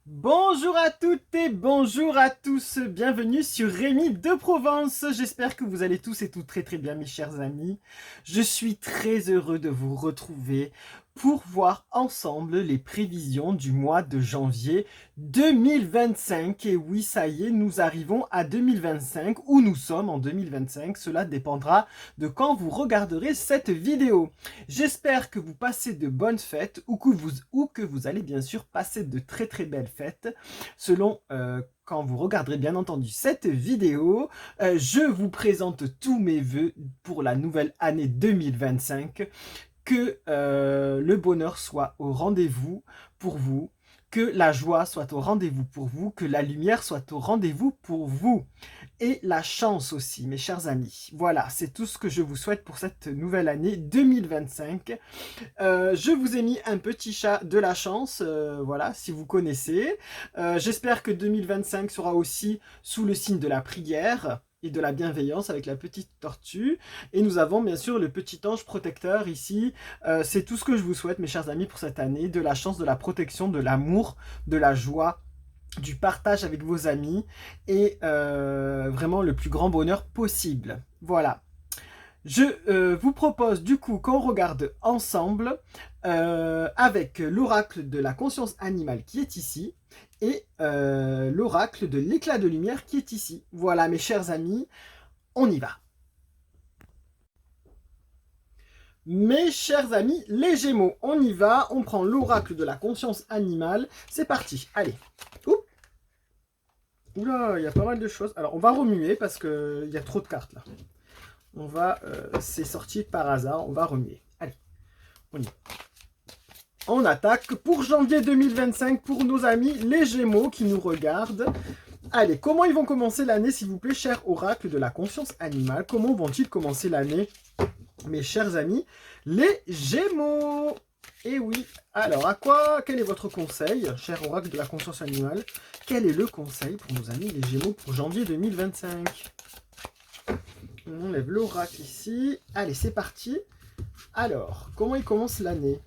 Bonjour à toutes et bonjour à tous, bienvenue sur Rémi de Provence. J'espère que vous allez tous et toutes très très bien mes chers amis. Je suis très heureux de vous retrouver pour voir ensemble les prévisions du mois de janvier 2025. Et oui, ça y est, nous arrivons à 2025 ou nous sommes en 2025. Cela dépendra de quand vous regarderez cette vidéo. J'espère que vous passez de bonnes fêtes ou que vous allez bien sûr passer de très très belles fêtes selon quand vous regarderez bien entendu cette vidéo. Je vous présente tous mes vœux pour la nouvelle année 2025. Que le bonheur soit au rendez-vous pour vous, que la joie soit au rendez-vous pour vous, que la lumière soit au rendez-vous pour vous. Et la chance aussi, mes chers amis. Voilà, c'est tout ce que je vous souhaite pour cette nouvelle année 2025. Je vous ai mis un petit chat de la chance, voilà, si vous connaissez. J'espère que 2025 sera aussi sous le signe de la prière et de la bienveillance avec la petite tortue. Et nous avons bien sûr le petit ange protecteur ici. C'est tout ce que je vous souhaite, mes chers amis, pour cette année. De la chance, de la protection, de l'amour, de la joie, du partage avec vos amis et vraiment le plus grand bonheur possible. Voilà. Je vous propose du coup qu'on regarde ensemble avec l'oracle de la conscience animale qui est ici et l'oracle de l'éclat de lumière qui est ici. Voilà mes chers amis, on y va. Mes chers amis, les Gémeaux, on y va, on prend l'oracle de la conscience animale, c'est parti, allez. Ouh. Oula, il y a pas mal de choses. Alors on va remuer parce qu'il y a trop de cartes là. C'est sorti par hasard, on va remuer. Allez, on y va. On attaque pour janvier 2025 pour nos amis les Gémeaux qui nous regardent. Allez, comment ils vont commencer l'année, s'il vous plaît, cher oracle de la conscience animale? Comment vont-ils commencer l'année, mes chers amis, les Gémeaux? Eh oui, alors, quel est votre conseil, cher oracle de la conscience animale? Quel est le conseil pour nos amis les Gémeaux pour janvier 2025? On enlève l'oracle ici. Allez, c'est parti. Alors, comment ils commencent l'année?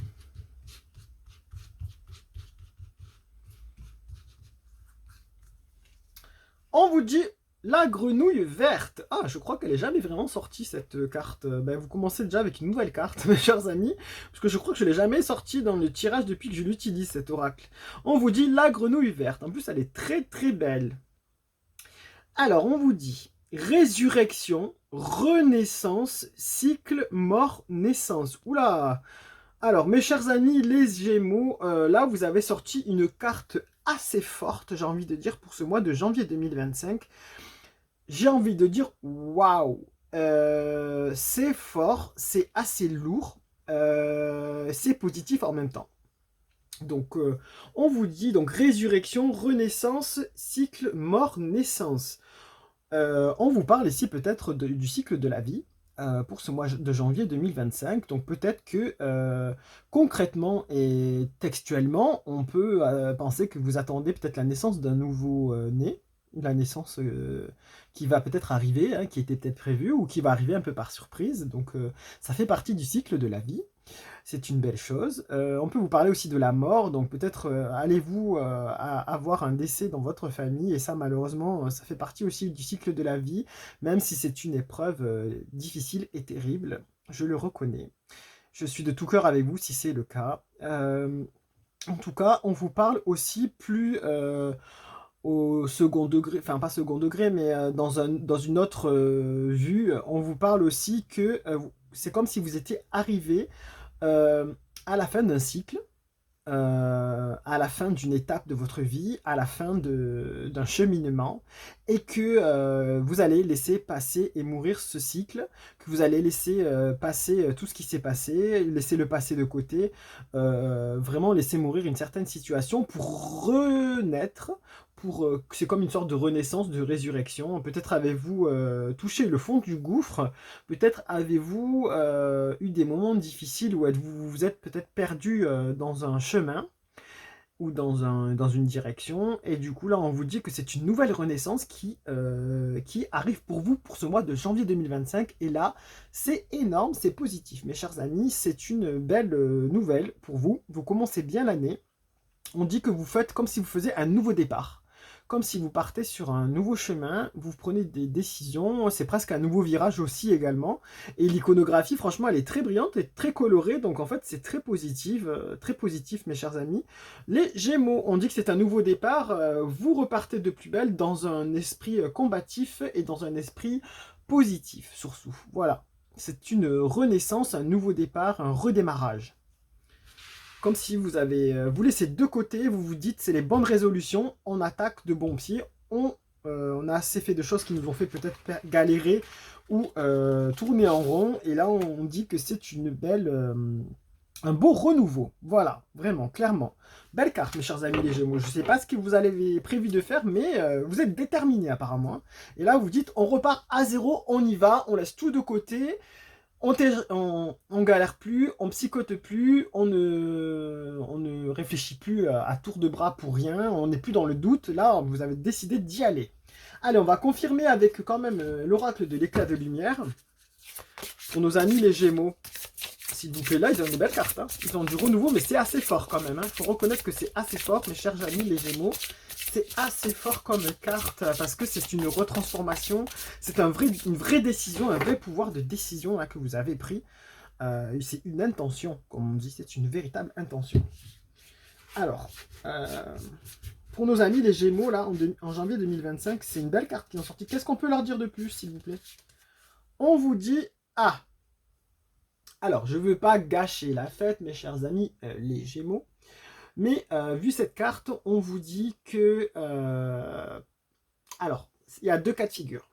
On vous dit la grenouille verte. Ah, je crois qu'elle n'est jamais vraiment sortie cette carte. Ben, vous commencez déjà avec une nouvelle carte, mes chers amis, parce que je crois que je ne l'ai jamais sortie dans le tirage depuis que je l'utilise, cet oracle. On vous dit la grenouille verte. En plus, elle est très très belle. Alors, on vous dit résurrection, renaissance, cycle, mort, naissance. Oula! Alors, mes chers amis, les Gémeaux, là, vous avez sorti une carte assez forte, j'ai envie de dire, pour ce mois de janvier 2025. J'ai envie de dire, waouh! C'est fort, c'est assez lourd, c'est positif en même temps. Donc, on vous dit donc résurrection, renaissance, cycle, mort, naissance. On vous parle ici peut-être du cycle de la vie pour ce mois de janvier 2025. Donc peut-être que concrètement et textuellement, on peut penser que vous attendez peut-être la naissance d'un nouveau-né, la naissance qui va peut-être arriver, hein, qui était peut-être prévue ou qui va arriver un peu par surprise. Donc ça fait partie du cycle de la vie. C'est une belle chose. On peut vous parler aussi de la mort, donc peut-être allez-vous avoir un décès dans votre famille, et ça malheureusement, ça fait partie aussi du cycle de la vie, même si c'est une épreuve difficile et terrible, je le reconnais. Je suis de tout cœur avec vous si c'est le cas. En tout cas, on vous parle aussi plus au second degré, enfin pas second degré, mais dans une autre vue, on vous parle aussi que c'est comme si vous étiez arrivé euh, à la fin d'un cycle, à la fin d'une étape de votre vie, à la fin d'un cheminement, et que vous allez laisser passer et mourir ce cycle, que vous allez laisser passer tout ce qui s'est passé, laisser le passé de côté, vraiment laisser mourir une certaine situation pour renaître. C'est comme une sorte de renaissance, de résurrection. Peut-être avez-vous touché le fond du gouffre, peut-être avez-vous eu des moments difficiles où vous êtes peut-être perdu dans un chemin ou dans une direction. Et du coup, là, on vous dit que c'est une nouvelle renaissance qui arrive pour vous pour ce mois de janvier 2025. Et là, c'est énorme, c'est positif. Mes chers amis, c'est une belle nouvelle pour vous. Vous commencez bien l'année. on dit que vous faites comme si vous faisiez un nouveau départ. Comme si vous partez sur un nouveau chemin, vous prenez des décisions, c'est presque un nouveau virage aussi également. Et l'iconographie, franchement, elle est très brillante et très colorée, donc en fait, c'est très positif, mes chers amis. Les Gémeaux, on dit que c'est un nouveau départ, vous repartez de plus belle dans un esprit combatif et dans un esprit positif, surtout. Voilà, c'est une renaissance, un nouveau départ, un redémarrage. Comme si vous laissez de côté, vous vous dites c'est les bonnes résolutions, on attaque de bons pieds, on a assez fait de choses qui nous ont fait peut-être galérer ou tourner en rond, et là on dit que c'est un beau renouveau. Voilà, vraiment, clairement. Belle carte, mes chers amis les Gémeaux. Je ne sais pas ce que vous avez prévu de faire, mais vous êtes déterminés apparemment. Et là, vous dites, on repart à zéro, on y va, on laisse tout de côté. On galère plus, on psychote plus, on ne réfléchit plus à tour de bras pour rien, on n'est plus dans le doute. Là, vous avez décidé d'y aller. Allez, on va confirmer avec quand même l'oracle de l'éclat de lumière. Pour nos amis les Gémeaux. S'il vous plaît, là, ils ont une belle carte. Hein. Ils ont du renouveau, mais c'est assez fort quand même. Il faut reconnaître que c'est assez fort, mes chers amis les Gémeaux. C'est assez fort comme carte parce que c'est une retransformation. C'est une vraie décision, un vrai pouvoir de décision là, que vous avez pris. C'est une intention, comme on dit. C'est une véritable intention. Alors, pour nos amis les Gémeaux, là, en janvier 2025, c'est une belle carte qui est sortie. Qu'est-ce qu'on peut leur dire de plus, s'il vous plaît? On vous dit... Ah, alors, je ne veux pas gâcher la fête, mes chers amis, les Gémeaux. Mais vu cette carte, on vous dit que... alors, il y a deux cas de figure.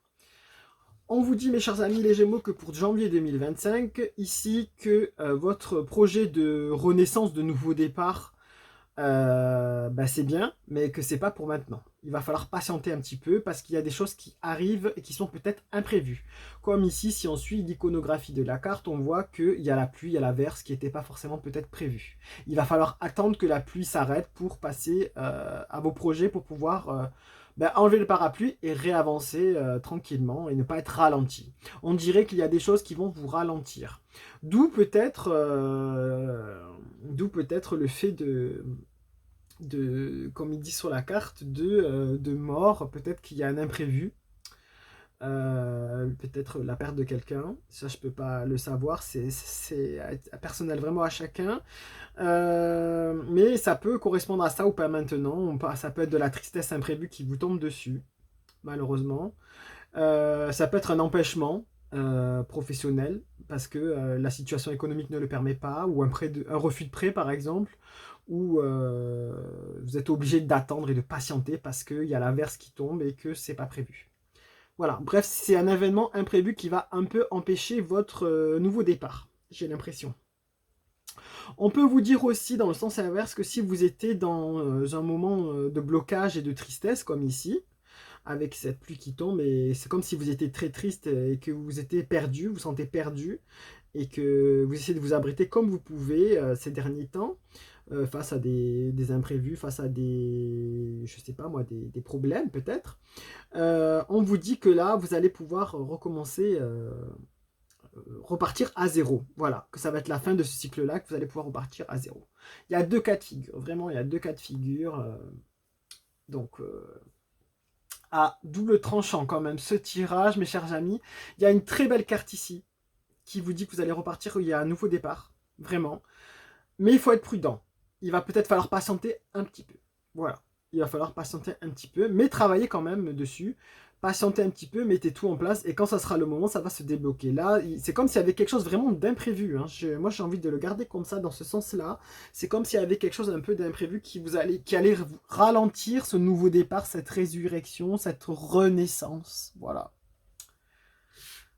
On vous dit, mes chers amis les Gémeaux, que pour janvier 2025, ici, que votre projet de renaissance, de nouveau départ, c'est bien, mais que c'est pas pour maintenant. Il va falloir patienter un petit peu parce qu'il y a des choses qui arrivent et qui sont peut-être imprévues. Comme ici, si on suit l'iconographie de la carte, on voit qu'il y a la pluie, il y a l'averse qui n'était pas forcément peut-être prévu. Il va falloir attendre que la pluie s'arrête pour passer à vos projets, pour pouvoir enlever le parapluie et réavancer tranquillement et ne pas être ralenti. On dirait qu'il y a des choses qui vont vous ralentir. D'où peut-être le fait comme il dit sur la carte, de mort. Peut-être qu'il y a un imprévu. Peut-être la perte de quelqu'un. Ça, je peux pas le savoir. C'est personnel vraiment à chacun. Mais ça peut correspondre à ça ou pas maintenant. Ça peut être de la tristesse imprévue qui vous tombe dessus, malheureusement. Ça peut être un empêchement professionnel parce que la situation économique ne le permet pas, ou un refus de prêt par exemple, ou vous êtes obligé d'attendre et de patienter parce qu'il y a l'averse qui tombe et que c'est pas prévu. Voilà, bref, c'est un événement imprévu qui va un peu empêcher votre nouveau départ, j'ai l'impression. On peut vous dire aussi dans le sens inverse que si vous étiez dans un moment de blocage et de tristesse comme ici, avec cette pluie qui tombe, et c'est comme si vous étiez très triste et que vous étiez perdu, vous sentez perdu, et que vous essayez de vous abriter comme vous pouvez ces derniers temps, face à des imprévus, face à je sais pas moi, des problèmes peut-être. On vous dit que là, vous allez pouvoir recommencer, repartir à zéro. Voilà, que ça va être la fin de ce cycle-là, que vous allez pouvoir repartir à zéro. Il y a deux cas de figure, vraiment, il y a deux cas de figure. Donc... à double tranchant quand même ce tirage, mes chers amis. Il y a une très belle carte ici qui vous dit que vous allez repartir, où il y a un nouveau départ, vraiment. Mais il faut être prudent. Il va peut-être falloir patienter un petit peu. Voilà, il va falloir patienter un petit peu, mais travailler quand même dessus. Patientez un petit peu, mettez tout en place, et quand ça sera le moment, ça va se débloquer. Là, c'est comme s'il y avait quelque chose vraiment d'imprévu. Hein. Moi, j'ai envie de le garder comme ça, dans ce sens-là. C'est comme s'il y avait quelque chose un peu d'imprévu qui allait ralentir ce nouveau départ, cette résurrection, cette renaissance. Voilà.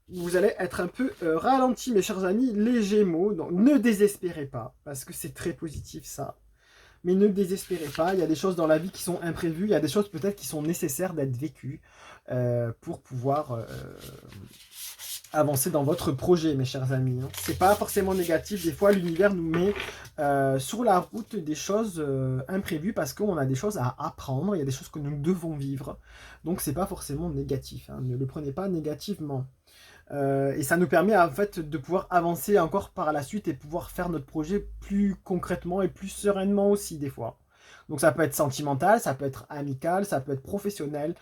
Vous allez être un peu ralenti, mes chers amis, les Gémeaux. Donc, ne désespérez pas, parce que c'est très positif, ça. Mais ne désespérez pas, il y a des choses dans la vie qui sont imprévues, il y a des choses peut-être qui sont nécessaires d'être vécues pour pouvoir avancer dans votre projet, mes chers amis. Hein. C'est pas forcément négatif, des fois l'univers nous met sur la route des choses imprévues parce qu'on a des choses à apprendre, il y a des choses que nous devons vivre. Donc c'est pas forcément négatif, hein. Ne le prenez pas négativement. Et ça nous permet en fait de pouvoir avancer encore par la suite et pouvoir faire notre projet plus concrètement et plus sereinement aussi des fois. Donc ça peut être sentimental, ça peut être amical, ça peut être professionnel.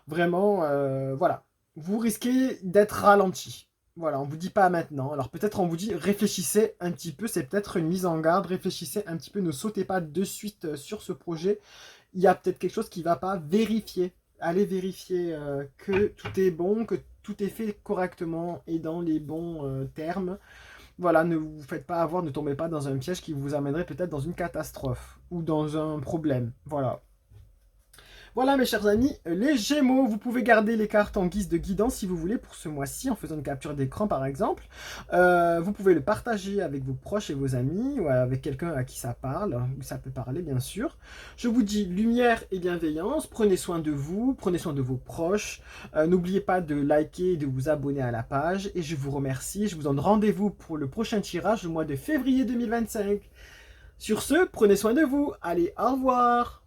Vraiment, voilà. Vous risquez d'être ralenti. Voilà, on vous dit pas maintenant. Alors peut-être on vous dit réfléchissez un petit peu, c'est peut-être une mise en garde, réfléchissez un petit peu, ne sautez pas de suite sur ce projet. Il y a peut-être quelque chose qui ne va pas, vérifier. Allez vérifier que tout est bon, que tout est fait correctement et dans les bons termes. Voilà, ne vous faites pas avoir, ne tombez pas dans un piège qui vous amènerait peut-être dans une catastrophe ou dans un problème. Voilà. Voilà mes chers amis, les Gémeaux, vous pouvez garder les cartes en guise de guidance si vous voulez pour ce mois-ci en faisant une capture d'écran par exemple. Vous pouvez le partager avec vos proches et vos amis ou avec quelqu'un à qui ça parle, ou ça peut parler bien sûr. Je vous dis lumière et bienveillance, prenez soin de vous, prenez soin de vos proches. N'oubliez pas de liker et de vous abonner à la page et je vous remercie. Je vous donne rendez-vous pour le prochain tirage au mois de février 2025. Sur ce, prenez soin de vous. Allez, au revoir.